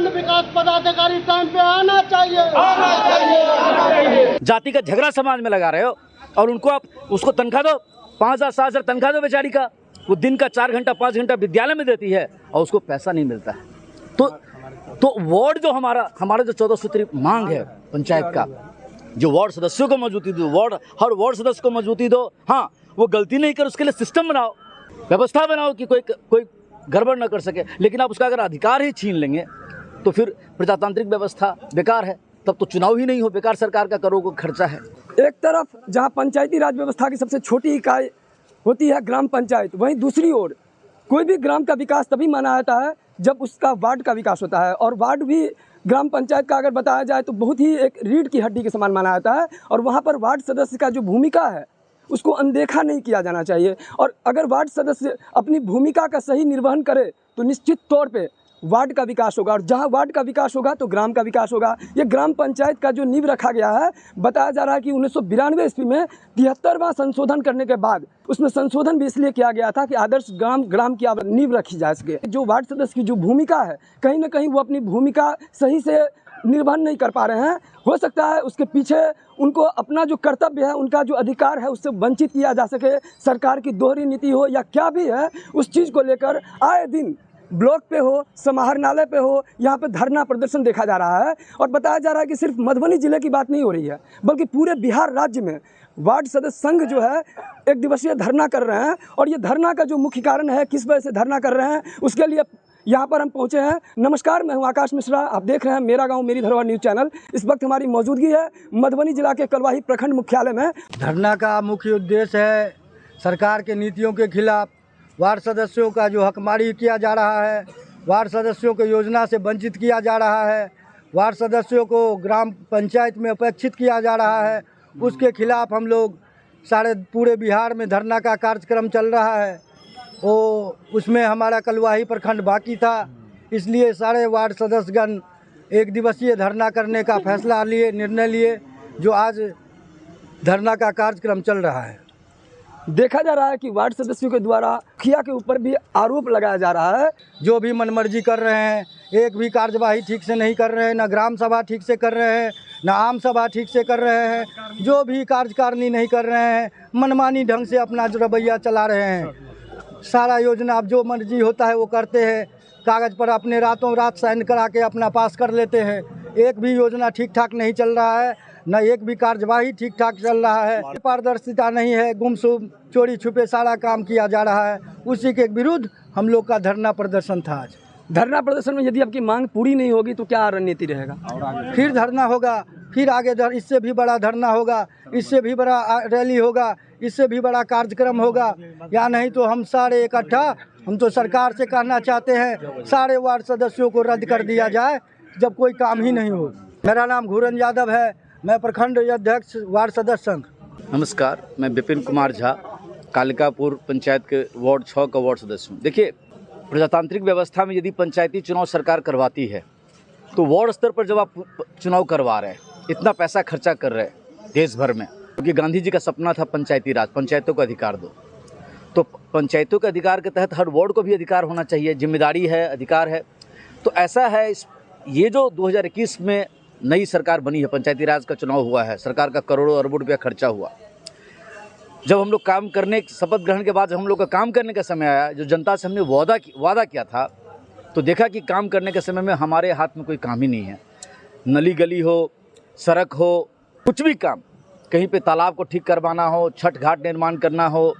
खंड विकास पदाधिकारी टाइम पे आना चाहिए। जाति का झगड़ा समाज में लगा रहे हो और उनको आप उसको तनख्वाह दो, 5,000 7,000 तनख्वाह दो बेचारी का। वो दिन का 4 घंटा 5 घंटा विद्यालय में देती है और उसको पैसा नहीं मिलता है। तो वार्ड जो हमारा जो 14 सूत्री मांग है पंचायत का, जो वार्ड सदस्यों को मजबूती दो, हर वार्ड सदस्य को मजबूती दो। हाँ, वो गलती नहीं कर, उसके लिए सिस्टम बनाओ, व्यवस्था बनाओ कि कोई गड़बड़ न कर सके। लेकिन आप उसका अगर अधिकार ही छीन लेंगे तो फिर प्रजातांत्रिक व्यवस्था बेकार है, तब तो चुनाव ही नहीं हो, बेकार सरकार का करोड़ों का खर्चा है। एक तरफ जहां पंचायती राज व्यवस्था की सबसे छोटी इकाई होती है ग्राम पंचायत, वहीं दूसरी ओर कोई भी ग्राम का विकास तभी माना जाता है जब उसका वार्ड का विकास होता है। और वार्ड भी ग्राम पंचायत का अगर बताया जाए तो बहुत ही एक रीढ़ की हड्डी के समान माना जाता है। और वहाँ पर वार्ड सदस्य का जो भूमिका है उसको अनदेखा नहीं किया जाना चाहिए। और अगर वार्ड सदस्य अपनी भूमिका का सही निर्वहन करे तो निश्चित तौर पे वार्ड का विकास होगा, और जहां वार्ड का विकास होगा तो ग्राम का विकास होगा। ये ग्राम पंचायत का जो नींव रखा गया है, बताया जा रहा है कि 1992 ईस्वी में 73वां संशोधन करने के बाद उसमें संशोधन भी इसलिए किया गया था कि आदर्श ग्राम की नींव रखी जा सके। जो वार्ड सदस्य की जो भूमिका है, कहीं ना कहीं वो अपनी भूमिका सही से निर्वहन नहीं कर पा रहे हैं। हो सकता है उसके पीछे उनको अपना जो कर्तव्य है, उनका जो अधिकार है, उससे वंचित किया जा सके। सरकार की दोहरी नीति हो या क्या भी है, उस चीज़ को लेकर आए दिन ब्लॉक पे हो, समाहरणालय पे हो, यहाँ पे धरना प्रदर्शन देखा जा रहा है। और बताया जा रहा है कि सिर्फ मधुबनी जिले की बात नहीं हो रही है, बल्कि पूरे बिहार राज्य में वार्ड सदस्य संघ जो है एक दिवसीय धरना कर रहे हैं। और ये धरना का जो मुख्य कारण है, किस वजह से धरना कर रहे हैं, उसके लिए यहाँ पर हम पहुँचे हैं। नमस्कार, मैं हूँ आकाश मिश्रा, आप देख रहे हैं मेरा गाँव मेरी धरोहर न्यूज़ चैनल। इस वक्त हमारी मौजूदगी है मधुबनी जिला के कलवाही प्रखंड मुख्यालय में। धरना का मुख्य उद्देश्य है सरकार के नीतियों के खिलाफ वार्ड सदस्यों का जो हकमारी किया जा रहा है, वार्ड सदस्यों को योजना से वंचित किया जा रहा है, वार्ड सदस्यों को ग्राम पंचायत में उपेक्षित किया जा रहा है, उसके खिलाफ हम लोग सारे पूरे बिहार में धरना का कार्यक्रम चल रहा है। वो उसमें हमारा कलवाही प्रखंड बाकी था, इसलिए सारे वार्ड सदस्यगण एक दिवसीय धरना करने का फैसला लिए, निर्णय लिए, जो आज धरना का कार्यक्रम चल रहा है। देखा जा रहा है कि वार्ड सदस्यों के द्वारा मुखिया के ऊपर भी आरोप लगाया जा रहा है, जो भी मनमर्जी कर रहे हैं, एक भी कार्यवाही ठीक से नहीं कर रहे हैं, ना ग्राम सभा ठीक से कर रहे हैं, ना आम सभा ठीक से कर रहे हैं, जो भी कार्यकारिणी नहीं कर रहे हैं, मनमानी ढंग से अपना रवैया चला रहे हैं। सारा योजना अब जो मर्जी होता है वो करते हैं, कागज़ पर अपने रातों रात साइन करा के अपना पास कर लेते हैं। एक भी योजना ठीक ठाक नहीं चल रहा है, न एक भी कार्यवाही ठीक ठाक चल रहा है। पारदर्शिता नहीं है, गुमसुम चोरी छुपे सारा काम किया जा रहा है। उसी के विरुद्ध हम लोग का धरना प्रदर्शन था आज। धरना प्रदर्शन में यदि आपकी मांग पूरी नहीं होगी तो क्या रणनीति रहेगा? फिर धरना होगा, फिर आगे इससे भी बड़ा धरना होगा, इससे भी बड़ा रैली होगा, इससे भी बड़ा कार्यक्रम होगा। या नहीं तो हम सारे इकट्ठा, हम तो सरकार से कहना चाहते हैं सारे वार्ड सदस्यों को रद्द कर दिया जाए जब कोई काम ही नहीं हो। मेरा नाम घूरन यादव है, मैं प्रखंड अध्यक्ष वार्ड सदस्य संघ। नमस्कार, मैं विपिन कुमार झा, कालिकापुर पंचायत के वार्ड 6 का वार्ड सदस्य हूँ। देखिए, प्रजातांत्रिक व्यवस्था में यदि पंचायती चुनाव सरकार करवाती है तो वार्ड स्तर पर जब आप चुनाव करवा रहे हैं, इतना पैसा खर्चा कर रहे हैं देश भर में, क्योंकि गांधी जी का सपना था पंचायती राज, पंचायतों को अधिकार दो, तो पंचायतों के अधिकार के तहत हर वार्ड को भी अधिकार होना चाहिए, जिम्मेदारी है, अधिकार है। तो ऐसा है, ये जो 2021 में नई सरकार बनी है, पंचायती राज का चुनाव हुआ है, सरकार का करोड़ों अरबों रुपया खर्चा हुआ। जब हम लोग काम करने, शपथ ग्रहण के बाद जब हम लोग का काम करने का समय आया, जो जनता से हमने वादा किया था, तो देखा कि काम करने के समय में हमारे हाथ में कोई काम ही नहीं है। नली गली हो, सड़क हो, कुछ भी काम, कहीं पे तालाब को ठीक करवाना हो, छठ घाट निर्माण करना हो,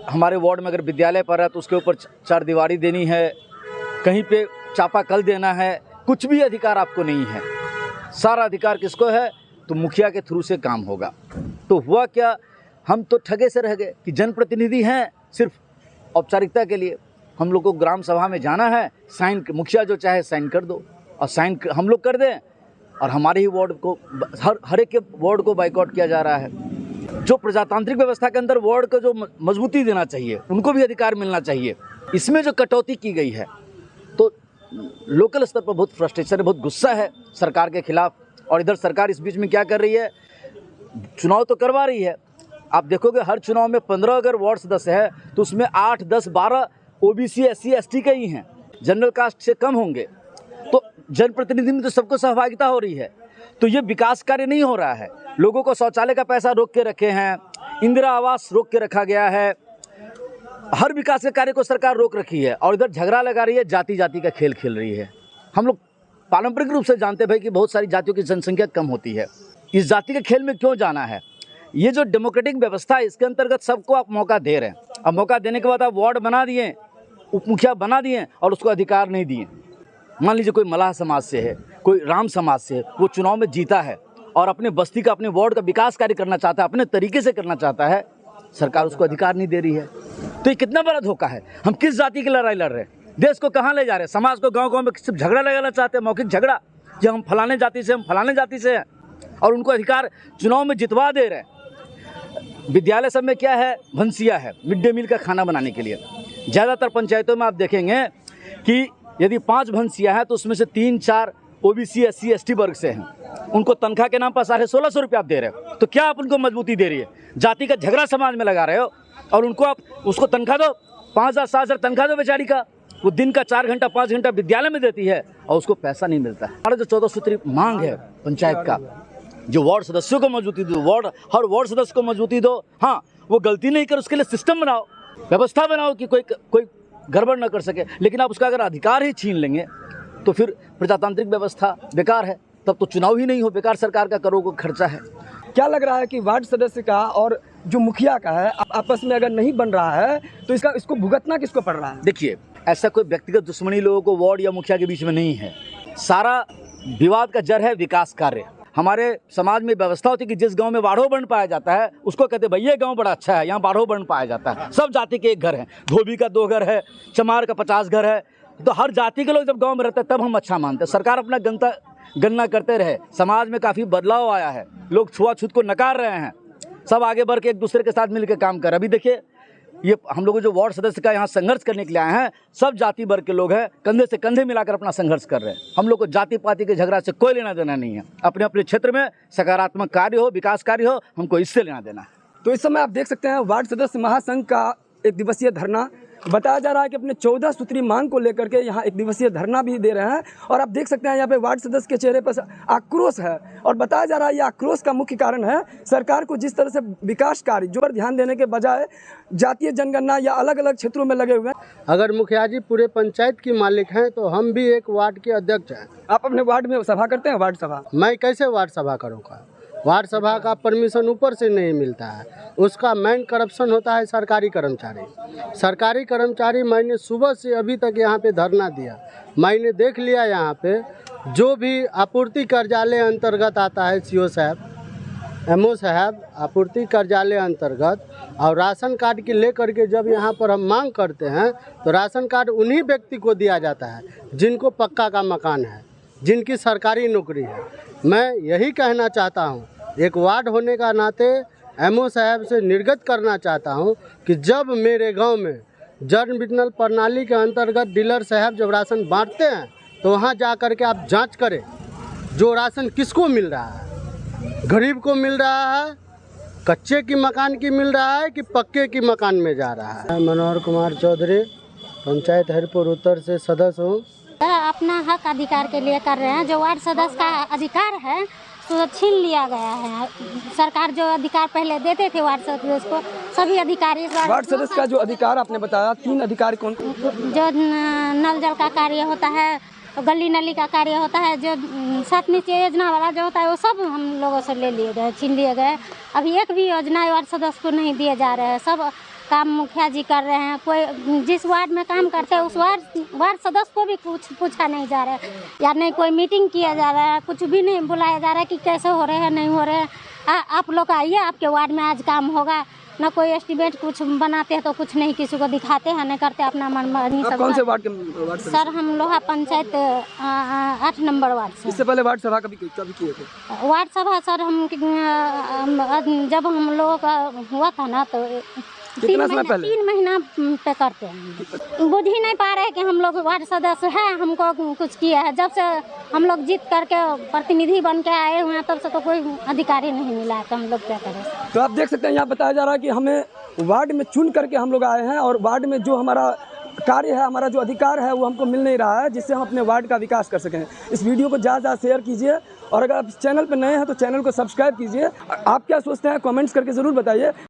हमारे वार्ड में अगर विद्यालय पर है तो उसके ऊपर 4 दीवारी देनी है, कहीं पे चापाकल देना है, कुछ भी अधिकार आपको नहीं है। सारा अधिकार किसको है? तो मुखिया के थ्रू से काम होगा। तो हुआ क्या, हम तो ठगे से रह गए कि जनप्रतिनिधि हैं सिर्फ औपचारिकता के लिए। हम लोग को ग्राम सभा में जाना है, साइन, मुखिया जो चाहे साइन कर दो, और साइन हम लोग कर दें, और हमारे ही वार्ड को, हर एक के वार्ड को बाइकआउट किया जा रहा है। जो प्रजातांत्रिक व्यवस्था के अंदर वार्ड को जो मजबूती देना चाहिए, उनको भी अधिकार मिलना चाहिए, इसमें जो कटौती की गई है, तो लोकल स्तर पर बहुत फ्रस्ट्रेशन है, बहुत गुस्सा है सरकार के खिलाफ। और इधर सरकार इस बीच में क्या कर रही है, चुनाव तो करवा रही है। आप देखोगे हर चुनाव में 15 अगर वार्ड सदस्य है तो उसमें 8, 10, 12 ओबीसी, SC, ST के ही हैं, जनरल कास्ट से कम होंगे। तो जनप्रतिनिधि में तो सबको सहभागिता हो रही है, तो ये विकास कार्य नहीं हो रहा है। लोगों को शौचालय का पैसा रोक के रखे हैं, इंदिरा आवास रोक के रखा गया है, हर विकास के कार्य को सरकार रोक रखी है और इधर झगड़ा लगा रही है, जाति जाति का खेल खेल रही है। हम लोग पारंपरिक रूप से जानते हैं भाई कि बहुत सारी जातियों की जनसंख्या कम होती है, इस जाति के खेल में क्यों जाना है? ये जो डेमोक्रेटिक व्यवस्था है इसके अंतर्गत सबको आप मौका दे रहे हैं। अब मौका देने के बाद आप वार्ड बना दिए, उप मुखिया बना दिए और उसको अधिकार नहीं दिए। मान लीजिए कोई मलाह समाज से है, कोई राम समाज से है, वो चुनाव में जीता है और अपने बस्ती का, अपने वार्ड का विकास कार्य करना चाहता है, अपने तरीके से करना चाहता है, सरकार उसको अधिकार नहीं दे रही है। तो ये कितना बड़ा धोखा है। हम किस जाति की लड़ाई लड़ रहे हैं? देश को कहाँ ले जा रहे हैं? समाज को गाँव गाँव में सिर्फ झगड़ा लगाना चाहते हैं, मौखिक झगड़ा, कि हम फलाने जाति से, हम फलाने जाति से हैं, और उनको अधिकार चुनाव में जितवा दे रहे हैं। विद्यालय सब में क्या है? भंसिया है मिड डे मील का खाना बनाने के लिए। ज़्यादातर पंचायतों में आप देखेंगे कि यदि 5 भंसिया हैं तो उसमें से 3-4 ओबीसी SC ST वर्ग से हैं। उनको तनख्वाह के नाम पर 1650 रुपये आप दे रहे हो, तो क्या आप उनको मजबूती दे रही है? जाति का झगड़ा समाज में लगा रहे हो और उनको आप उसको तनख्वाह दो, 5,000-7,000 तनख्वाह दो बेचारी का। वो दिन का 4 घंटा 5 घंटा विद्यालय में देती है और उसको पैसा नहीं मिलता है। हमारा जो 14 सूत्री मांग है पंचायत का, जो वार्ड सदस्यों को मजबूती दो, हर वार्ड सदस्य को मजबूती दो। हाँ, वो गलती नहीं कर, उसके लिए सिस्टम बनाओ, व्यवस्था बनाओ कि कोई गड़बड़ न कर सके। लेकिन आप उसका अगर अधिकार ही छीन लेंगे तो फिर प्रजातांत्रिक व्यवस्था बेकार है, तब तो चुनाव ही नहीं हो, बेकार सरकार का करोड़ों का खर्चा है। क्या लग रहा है कि वार्ड सदस्य का और जो मुखिया का है आपस में अगर नहीं बन रहा है तो इसको भुगतना किसको पड़ रहा है? देखिए, ऐसा कोई व्यक्तिगत दुश्मनी लोगों को वार्ड या मुखिया के बीच में नहीं है। सारा विवाद का जड़ है विकास कार्य। हमारे समाज में व्यवस्था होती है कि जिस गांव में बाढ़ो बन पाया जाता है उसको कहते हैं भाई ये गांव बड़ा अच्छा है, यहाँ बाढ़ो बन पाया जाता है। सब जाति के एक घर हैं, धोबी का 2 घर है, चमार का 50 घर है, तो हर जाति के लोग जब गांव में रहते हैं तब हम अच्छा मानते हैं। सरकार अपना गणना करते रहे। समाज में काफ़ी बदलाव आया है, लोग छुआछूत को नकार रहे हैं, सब आगे बढ़ के एक दूसरे के साथ मिलकर काम कर। अभी देखिए, ये हम लोग जो वार्ड सदस्य का यहाँ संघर्ष करने के लिए आए हैं, सब जाति वर्ग के लोग हैं, कंधे से कंधे मिलाकर अपना संघर्ष कर रहे हैं। हम लोग को जाति पाति के झगड़ा से कोई लेना देना नहीं है। अपने अपने क्षेत्र में सकारात्मक कार्य हो, विकास कार्य हो, हमको इससे लेना देना है। तो इस समय आप देख सकते हैं वार्ड सदस्य महासंघ का 1 दिवसीय धरना बताया जा रहा है कि अपने 14 सूत्री मांग को लेकर के यहाँ 1 दिवसीय धरना भी दे रहे हैं। और आप देख सकते हैं यहाँ पे वार्ड सदस्य के चेहरे पर आक्रोश है और बताया जा रहा है ये आक्रोश का मुख्य कारण है सरकार को जिस तरह से विकास कार्य जो पर ध्यान देने के बजाय जातीय जनगणना या अलग अलग क्षेत्रों में लगे हुए हैं। अगर मुखिया जी पूरे पंचायत की मालिक हैं तो हम भी एक वार्ड के अध्यक्ष हैं। आप अपने वार्ड में सभा करते हैं? वार्ड सभा मैं कैसे वार्ड सभा करूँगा? वार्ड सभा का परमिशन ऊपर से नहीं मिलता है, उसका मेन करप्शन होता है सरकारी कर्मचारी। मैंने सुबह से अभी तक यहाँ पे धरना दिया, मैंने देख लिया यहाँ पे जो भी आपूर्ति कार्यालय अंतर्गत आता है, CO साहब, MO साहब, आपूर्ति कार्यालय अंतर्गत, और राशन कार्ड की ले करके जब यहाँ पर हम मांग करते हैं तो राशन कार्ड उन्हीं व्यक्ति को दिया जाता है जिनको पक्का का मकान है, जिनकी सरकारी नौकरी है। मैं यही कहना चाहता हूँ, एक वार्ड होने का नाते MO साहब से निर्गत करना चाहता हूँ कि जब मेरे गांव में जन वितरण प्रणाली के अंतर्गत डीलर साहब जब राशन बांटते हैं तो वहाँ जा कर के आप जांच करें जो राशन किसको मिल रहा है। गरीब को मिल रहा है, कच्चे की मकान की मिल रहा है कि पक्के की मकान में जा रहा है। मनोहर कुमार चौधरी, पंचायत हरिपुर उत्तर से सदस्य हूँ। अपना हक अधिकार के लिए कर रहे हैं। जो वार्ड सदस्य का अधिकार है तो छीन लिया गया है। सरकार जो अधिकार पहले देते थे वार्ड सदस्य को, सभी अधिकारी वार्ड सदस्य का जो अधिकार आपने बताया 3 अधिकार कौन? जो नल जल का कार्य होता है, गली नली का कार्य होता है, जो 7 नीचे योजना वाला जो होता है वो सब हम लोगों से ले लिए गए, छीन लिए गए। अभी एक भी योजना वार्ड सदस्य को नहीं दिए जा रहे हैं। सब काम मुखिया जी कर रहे हैं। कोई जिस वार्ड में काम करते हैं उस वार्ड सदस्य को भी कुछ पूछा नहीं जा रहा है, या नहीं कोई मीटिंग किया जा रहा है, कुछ भी नहीं बुलाया जा रहा है कि कैसे हो रहे हैं, नहीं हो रहे हैं। आप लोग आइए, आपके वार्ड में आज काम होगा। ना कोई एस्टिमेट कुछ बनाते हैं तो कुछ नहीं किसी को दिखाते हैं, नहीं करते, अपना मनमानी सब। कौन से वार्ड के? सर हम लोहा पंचायत 8 नंबर वार्ड से। इससे पहले वार्ड सभा कभी किए थे? वार्ड सभा सर हम जब हम लोगों का हुआ था ना तो 3 महीना पे करते हैं। बुझ ही नहीं पा रहे कि हम लोग वार्ड सदस्य हैं, हमको कुछ किया है। जब से हम लोग जीत करके प्रतिनिधि बन के आए हुए हैं तब से तो कोई अधिकारी नहीं मिला है, तो हम लोग क्या करें। तो आप देख सकते हैं यहाँ बताया जा रहा है कि हमें वार्ड में चुन करके हम लोग आए हैं और वार्ड में जो हमारा कार्य है, हमारा जो अधिकार है वो हमको मिल नहीं रहा है, जिससे हम अपने वार्ड का विकास कर सकें। इस वीडियो को ज़्यादा शेयर कीजिए और अगर आप इस चैनल पर नए हैं तो चैनल को सब्सक्राइब कीजिए। आप क्या सोचते हैं कमेंट्स करके ज़रूर बताइए।